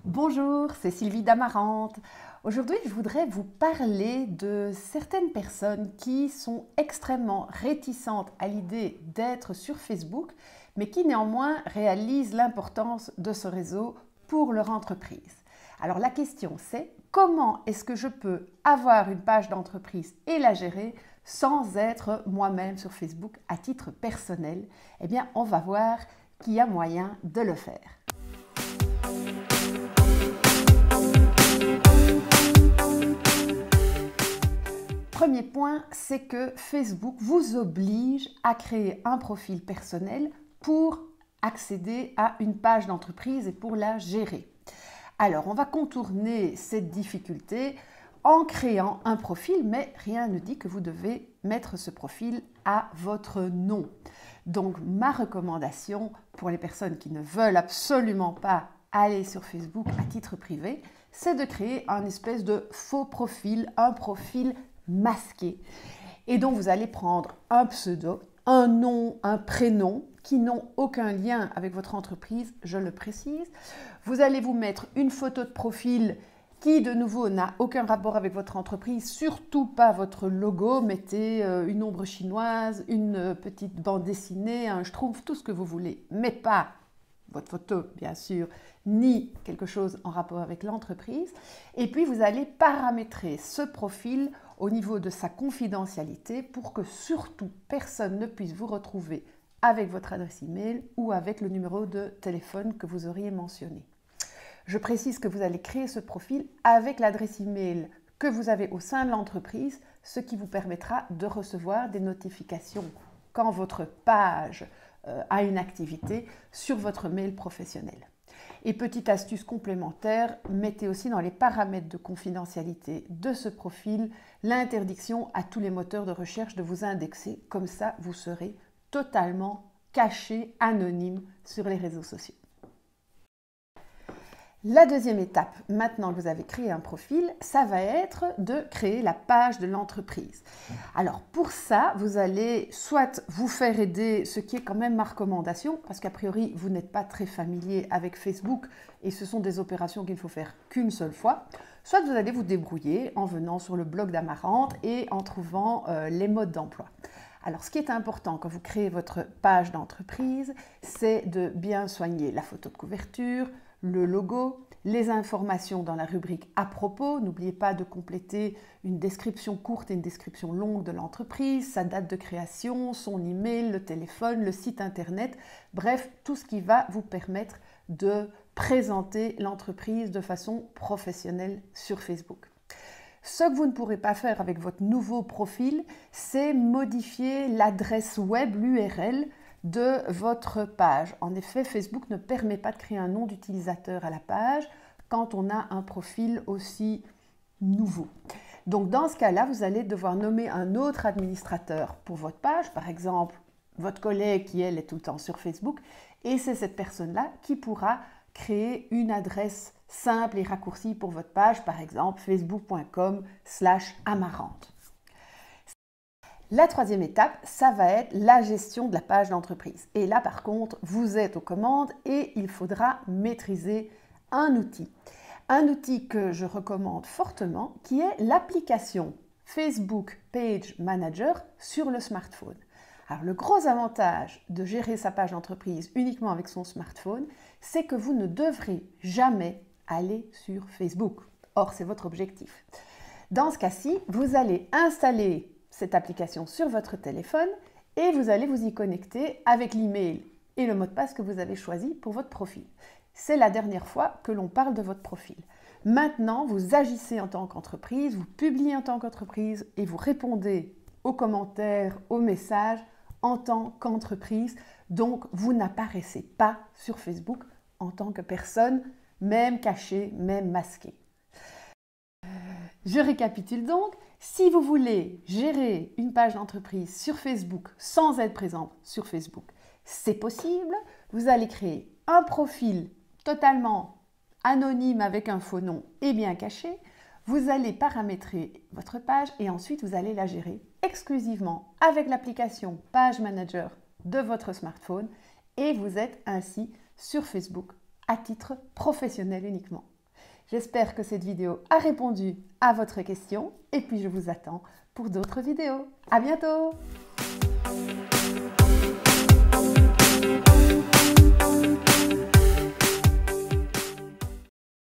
Bonjour, c'est Sylvie d'Amarante. Aujourd'hui, je voudrais vous parler de certaines personnes qui sont extrêmement réticentes à l'idée d'être sur Facebook, mais qui néanmoins réalisent l'importance de ce réseau pour leur entreprise. Alors la question c'est, comment est-ce que je peux avoir une page d'entreprise et la gérer sans être moi-même sur Facebook à titre personnel? Eh bien, on va voir qu'il y a moyen de le faire. Premier point, c'est que Facebook vous oblige à créer un profil personnel pour accéder à une page d'entreprise et pour la gérer. Alors, on va contourner cette difficulté en créant un profil, mais rien ne dit que vous devez mettre ce profil à votre nom. Donc, ma recommandation pour les personnes qui ne veulent absolument pas aller sur Facebook à titre privé, c'est de créer un espèce de faux profil, un profil masqué. Et donc, vous allez prendre un pseudo, un nom, un prénom qui n'ont aucun lien avec votre entreprise, je le précise. Vous allez vous mettre une photo de profil qui, de nouveau, n'a aucun rapport avec votre entreprise, surtout pas votre logo. Mettez une ombre chinoise, une petite bande dessinée, un schtroumpf, tout ce que vous voulez, mais pas votre photo, bien sûr, ni quelque chose en rapport avec l'entreprise. Et puis, vous allez paramétrer ce profil au niveau de sa confidentialité pour que surtout personne ne puisse vous retrouver avec votre adresse email ou avec le numéro de téléphone que vous auriez mentionné. Je précise que vous allez créer ce profil avec l'adresse email que vous avez au sein de l'entreprise, ce qui vous permettra de recevoir des notifications quand votre page a une activité sur votre mail professionnel. Et petite astuce complémentaire, mettez aussi dans les paramètres de confidentialité de ce profil l'interdiction à tous les moteurs de recherche de vous indexer. Comme ça, vous serez totalement caché, anonyme sur les réseaux sociaux. La deuxième étape, maintenant que vous avez créé un profil, ça va être de créer la page de l'entreprise. Alors pour ça, vous allez soit vous faire aider, ce qui est quand même ma recommandation, parce qu'a priori, vous n'êtes pas très familier avec Facebook et ce sont des opérations qu'il ne faut faire qu'une seule fois, soit vous allez vous débrouiller en venant sur le blog d'Amarante et en trouvant les modes d'emploi. Alors, ce qui est important quand vous créez votre page d'entreprise, c'est de bien soigner la photo de couverture, le logo, les informations dans la rubrique à propos. N'oubliez pas de compléter une description courte et une description longue de l'entreprise, sa date de création, son email, le téléphone, le site internet, bref, tout ce qui va vous permettre de présenter l'entreprise de façon professionnelle sur Facebook. Ce que vous ne pourrez pas faire avec votre nouveau profil, c'est modifier l'adresse web, l'URL de votre page. En effet, Facebook ne permet pas de créer un nom d'utilisateur à la page quand on a un profil aussi nouveau. Donc dans ce cas-là, vous allez devoir nommer un autre administrateur pour votre page, par exemple votre collègue qui, elle, est tout le temps sur Facebook, et c'est cette personne-là qui pourra créer une adresse simple et raccourcie pour votre page, par exemple facebook.com/amarante. La troisième étape, ça va être la gestion de la page d'entreprise. Et là, par contre, vous êtes aux commandes et il faudra maîtriser un outil. Un outil que je recommande fortement, qui est l'application Facebook Page Manager sur le smartphone. Alors, le gros avantage de gérer sa page d'entreprise uniquement avec son smartphone, c'est que vous ne devrez jamais aller sur Facebook. Or, c'est votre objectif. Dans ce cas-ci, vous allez installer cette application sur votre téléphone et vous allez vous y connecter avec l'email et le mot de passe que vous avez choisi pour votre profil. C'est la dernière fois que l'on parle de votre profil. Maintenant, vous agissez en tant qu'entreprise, vous publiez en tant qu'entreprise et vous répondez aux commentaires, aux messages en tant qu'entreprise. Donc, vous n'apparaissez pas sur Facebook en tant que personne, même cachée, même masquée. Je récapitule donc. Si vous voulez gérer une page d'entreprise sur Facebook sans être présent sur Facebook, c'est possible. Vous allez créer un profil totalement anonyme avec un faux nom et bien caché. Vous allez paramétrer votre page et ensuite vous allez la gérer exclusivement avec l'application Page Manager de votre smartphone et vous êtes ainsi sur Facebook à titre professionnel uniquement. J'espère que cette vidéo a répondu à votre question et puis je vous attends pour d'autres vidéos. À bientôt!